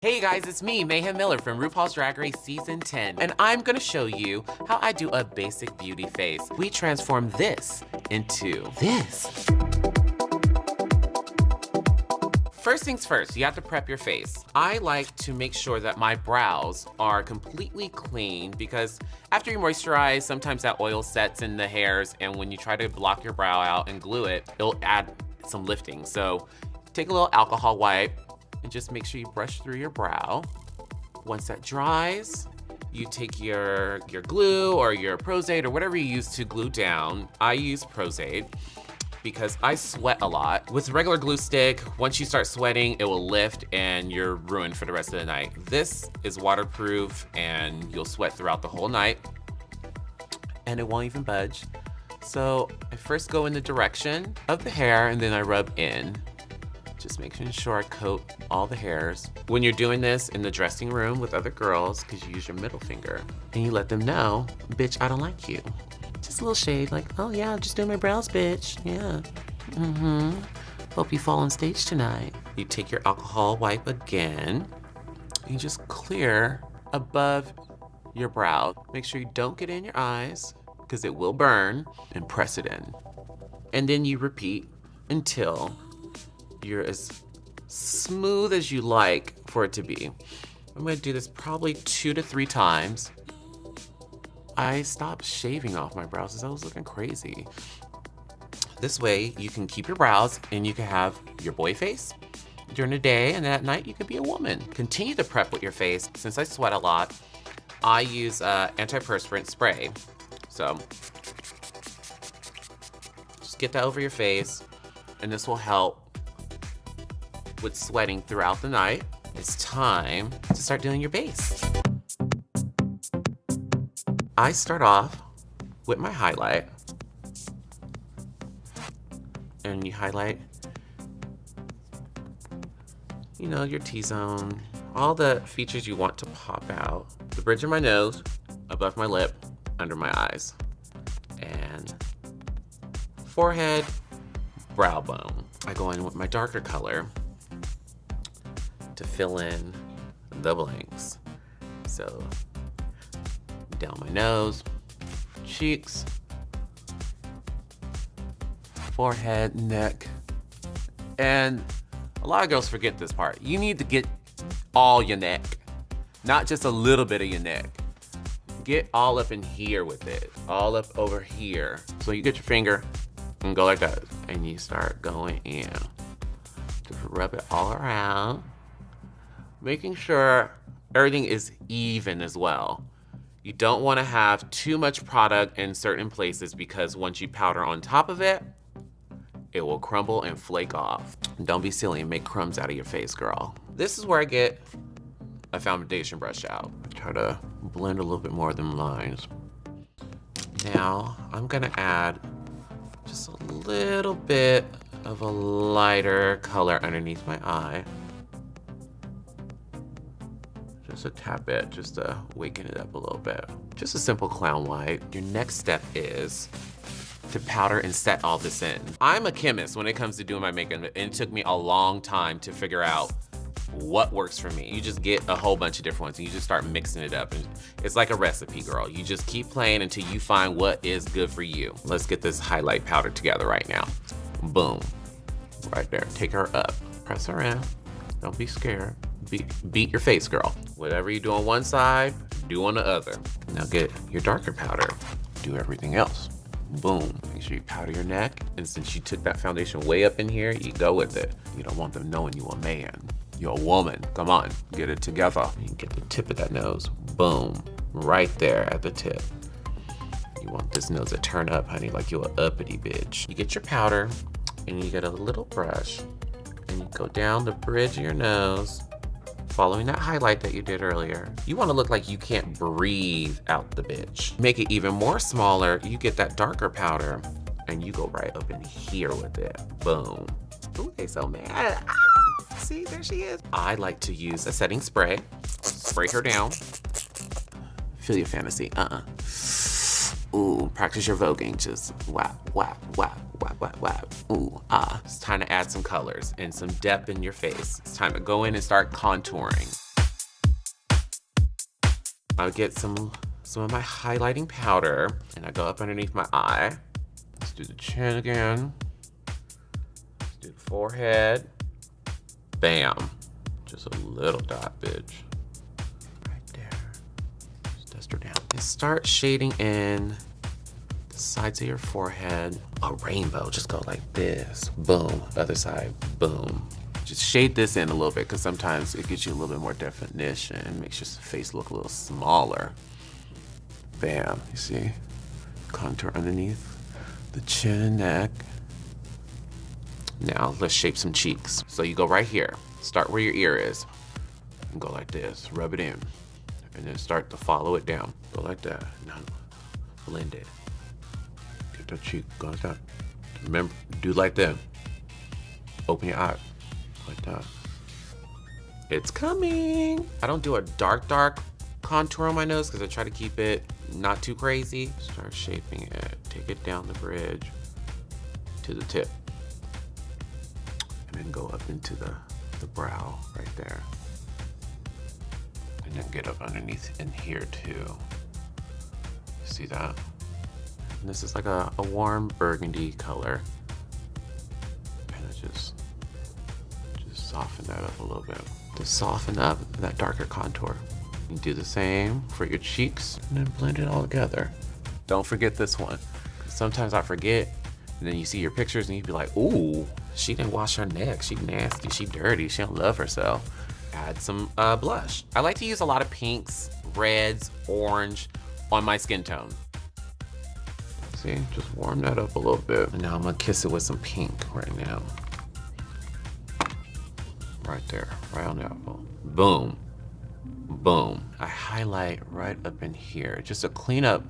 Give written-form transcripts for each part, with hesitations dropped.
Hey guys, it's me, Mayhem Miller from RuPaul's Drag Race Season 10, and I'm gonna show you how I do a basic beauty face. We transform this into this. First things first, you have to prep your face. I like to make sure that my brows are completely clean because after you moisturize, sometimes that oil sets in the hairs, and when you try to block your brow out and glue it, it'll add some lifting. So take a little alcohol wipe and just make sure you brush through your brow. Once that dries, you take your glue or your Prozade or whatever you use to glue down. I use Prozade because I sweat a lot. With regular glue stick, once you start sweating, it will lift and you're ruined for the rest of the night. This is waterproof and you'll sweat throughout the whole night and it won't even budge. So I first go in the direction of the hair and then I rub in. Just making sure I coat all the hairs. When you're doing this in the dressing room with other girls, because you use your middle finger, and you let them know, bitch, I don't like you. Just a little shade, like, oh yeah, I'm just doing my brows, bitch, yeah. Hope you fall on stage tonight. You take your alcohol wipe again, and you just clear above your brow. Make sure you don't get in your eyes, because it will burn, and press it in. And then you repeat until you're as smooth as you like for it to be. I'm gonna do this probably 2 to 3 times. I stopped shaving off my brows because I was looking crazy. This way you can keep your brows and you can have your boy face during the day, and then at night you can be a woman. Continue to prep with your face. Since I sweat a lot, I use antiperspirant spray. So just get that over your face and this will help with sweating throughout the night. It's time to start doing your base. I start off with my highlight. And you highlight, you know, your T-zone, all the features you want to pop out. The bridge of my nose, above my lip, under my eyes. And forehead, brow bone. I go in with my darker color to fill in the blanks. So down my nose, cheeks, forehead, neck, and a lot of girls forget this part. You need to get all your neck, not just a little bit of your neck. Get all up in here with it, all up over here. So you get your finger and go like that, and you start going in. Just rub it all around, making sure everything is even as well. You don't want to have too much product in certain places because once you powder on top of it, it will crumble and flake off. Don't be silly and make crumbs out of your face, girl. This is where I get a foundation brush out. Try to blend a little bit more of them lines. Now, I'm gonna add just a little bit of a lighter color underneath my eye. Just a tap it, just to waken it up a little bit. Just a simple clown white. Your next step is to powder and set all this in. I'm a chemist when it comes to doing my makeup, and it took me a long time to figure out what works for me. You just get a whole bunch of different ones and you just start mixing it up. And it's like a recipe, girl. You just keep playing until you find what is good for you. Let's get this highlight powder together right now. Boom, right there. Take her up, press her in. Don't be scared. Beat your face, girl. Whatever you do on one side, do on the other. Now get your darker powder. Do everything else. Boom. Make sure you powder your neck. And since you took that foundation way up in here, you go with it. You don't want them knowing you a man. You're a woman. Come on, get it together. You get the tip of that nose. Boom. Right there at the tip. You want this nose to turn up, honey, like you're an uppity bitch. You get your powder and you get a little brush and you go down the bridge of your nose, following that highlight that you did earlier. You wanna look like you can't breathe out the bitch. Make it even more smaller, you get that darker powder and you go right up in here with it. Boom. Ooh, they so mad. Ah, see, there she is. I like to use a setting spray. Spray her down. Feel your fantasy, Ooh, practice your voguing. Just whap, whap, whap, whap, whap, whap. Ooh, ah. It's time to add some colors and some depth in your face. It's time to go in and start contouring. I'll get some of my highlighting powder and I go up underneath my eye. Let's do the chin again. Let's do the forehead. Bam. Just a little dot, bitch. Right there. Just dust her down. And start shading in the sides of your forehead. A rainbow, just go like this. Boom, other side, boom. Just shade this in a little bit because sometimes it gives you a little bit more definition. Makes your face look a little smaller. Bam, you see? Contour underneath the chin and neck. Now let's shape some cheeks. So you go right here. Start where your ear is. And go like this, rub it in. And then start to follow it down. Go like that, now blend it. Get that cheek, go like that. Remember, do like that. Open your eye, like that. It's coming. I don't do a dark contour on my nose because I try to keep it not too crazy. Start shaping it, take it down the bridge to the tip. And then go up into the brow right there. And then get up underneath in here too. See that? And this is like a warm burgundy color. And I just soften that up a little bit. To soften up that darker contour. You do the same for your cheeks and then blend it all together. Don't forget this one. Sometimes I forget and then you see your pictures and you'd be like, ooh, she didn't wash her neck. She nasty, she dirty, she don't love herself. Add some blush. I like to use a lot of pinks, reds, orange on my skin tone. See, just warm that up a little bit. And now I'm gonna kiss it with some pink right now. Right there, right on the apple. Boom, boom. I highlight right up in here just to clean up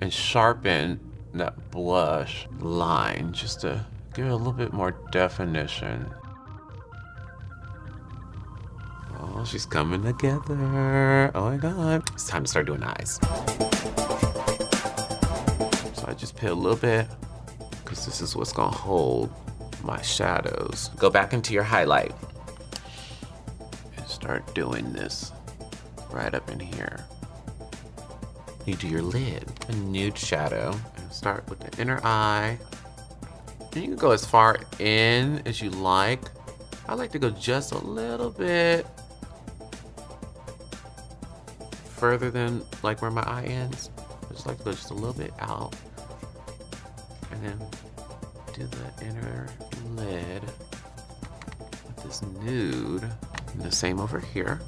and sharpen that blush line, just to give it a little bit more definition. Oh, she's coming together. Oh my God. It's time to start doing eyes. So I just put a little bit, because this is what's gonna hold my shadows. Go back into your highlight and start doing this right up in here. You do your lid, a nude shadow, and start with the inner eye. And you can go as far in as you like. I like to go just a little bit further than like where my eye ends. I just like to go just a little bit out. And then do the inner lid with this nude. And the same over here.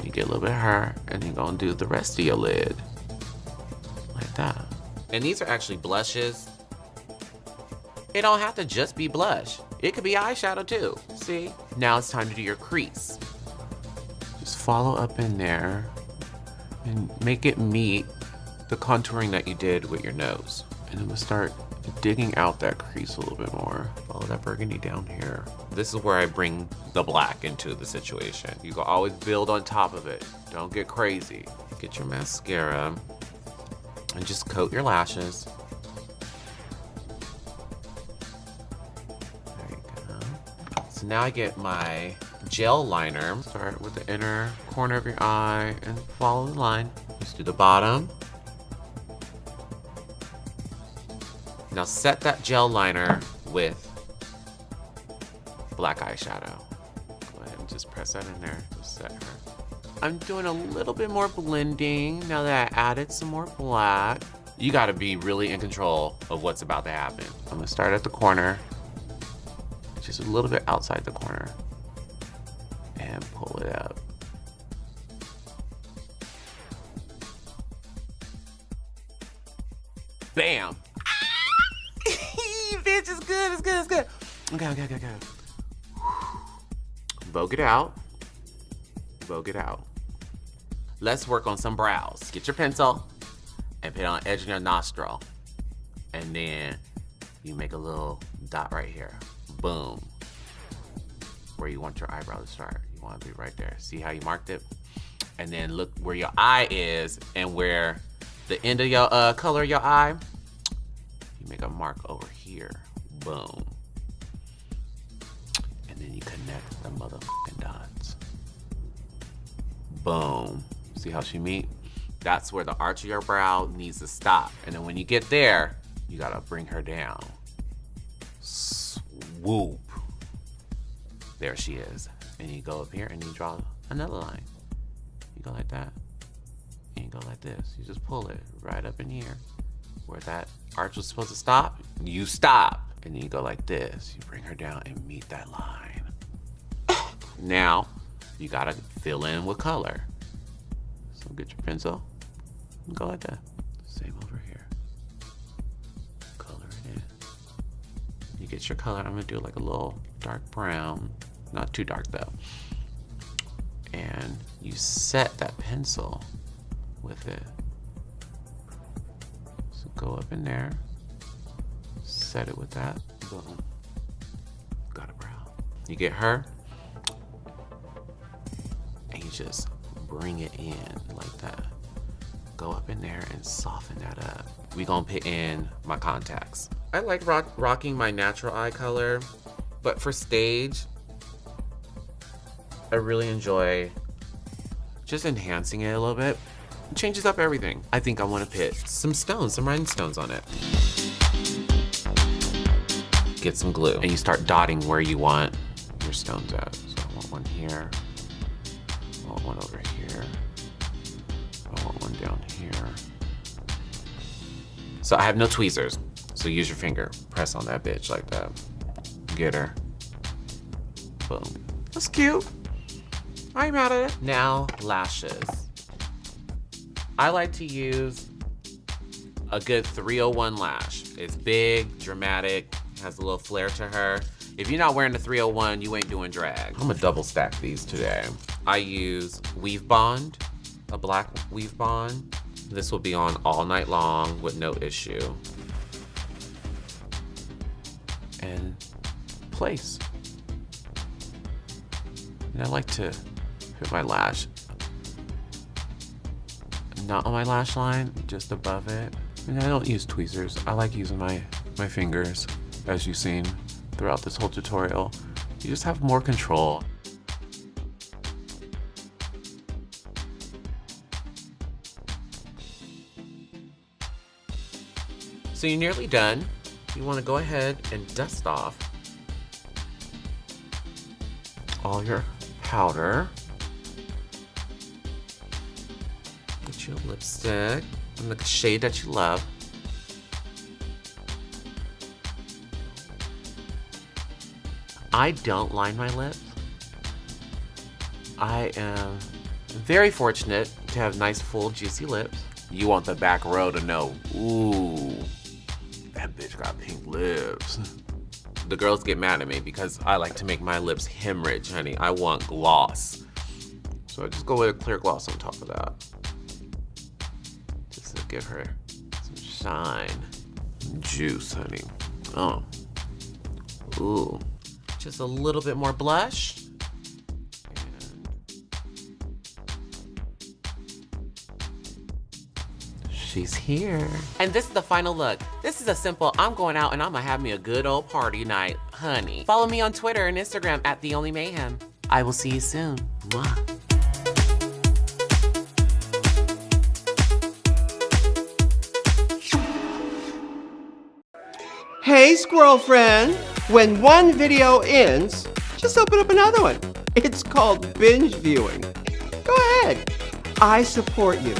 You get a little bit of her, and then go and do the rest of your lid. Like that. And these are actually blushes. It don't have to just be blush. It could be eyeshadow too, see? Now it's time to do your crease. Just follow up in there and make it meet the contouring that you did with your nose. And then we'll start digging out that crease a little bit more. Follow that burgundy down here. This is where I bring the black into the situation. You can always build on top of it. Don't get crazy. Get your mascara and just coat your lashes. There you go. So now I get my gel liner. Start with the inner corner of your eye and follow the line. Just do the bottom. Now set that gel liner with black eyeshadow. Go ahead and just press that in there. Just set her. I'm doing a little bit more blending now that I added some more black. You gotta be really in control of what's about to happen. I'm gonna start at the corner, just a little bit outside the corner, and pull it up. Bam! Bitch, it's good, it's good, it's good. Okay. Vogue it out. Vogue it out. Let's work on some brows. Get your pencil and put it on the edge of your nostril. And then you make a little dot right here. Boom. Where you want your eyebrow to start. You want to be right there. See how you marked it? And then look where your eye is and where the end of your color of your eye. You make a mark over here. Boom. And then you connect the motherfucking dots. Boom. See how she meet? That's where the arch of your brow needs to stop. And then when you get there, you gotta bring her down. Swoop. There she is. And you go up here and you draw another line. You go like that. And you go like this. You just pull it right up in here. Where that arch was supposed to stop, you stop. And then you go like this. You bring her down and meet that line. Now, you gotta fill in with color. So get your pencil and go like that. Same over here. Color it in. You get your color. I'm gonna do like a little dark brown. Not too dark though. And you set that pencil with it. So go up in there, set it with that, boom. Got a brow. You get her, and you just bring it in like that. Go up in there and soften that up. We gonna put in my contacts. I like rocking my natural eye color, but for stage, I really enjoy just enhancing it a little bit. It changes up everything. I think I want to put some stones, some rhinestones on it. Get some glue, and you start dotting where you want your stones at. So I want one here. I want one over here. I want one down here. So I have no tweezers, so use your finger. Press on that bitch like that. Get her. Boom. That's cute. I ain't mad at it. Now, lashes. I like to use a good 301 lash. It's big, dramatic, has a little flair to her. If you're not wearing the 301, you ain't doing drag. I'm gonna double stack these today. I use Weave Bond, a black Weave Bond. This will be on all night long with no issue. And place. And I like to put my lash not on my lash line, just above it. And I don't use tweezers. I like using my fingers, as you've seen throughout this whole tutorial. You just have more control. So you're nearly done. You want to go ahead and dust off all your powder. Get your lipstick in the shade that you love. I don't line my lips. I am very fortunate to have nice, full, juicy lips. You want the back row to know, ooh, that bitch got pink lips. The girls get mad at me because I like to make my lips hemorrhage, honey. I want gloss. So I just go with a clear gloss on top of that. Just to give her some shine. Juice, honey. Oh. Ooh. Just a little bit more blush. She's here. And this is the final look. This is a simple, I'm going out and I'm gonna have me a good old party night, honey. Follow me on Twitter and Instagram at @TheOnlyMayhem. I will see you soon. Mwah. Hey, squirrel friend. When one video ends, just open up another one. It's called binge viewing. Go ahead. I support you.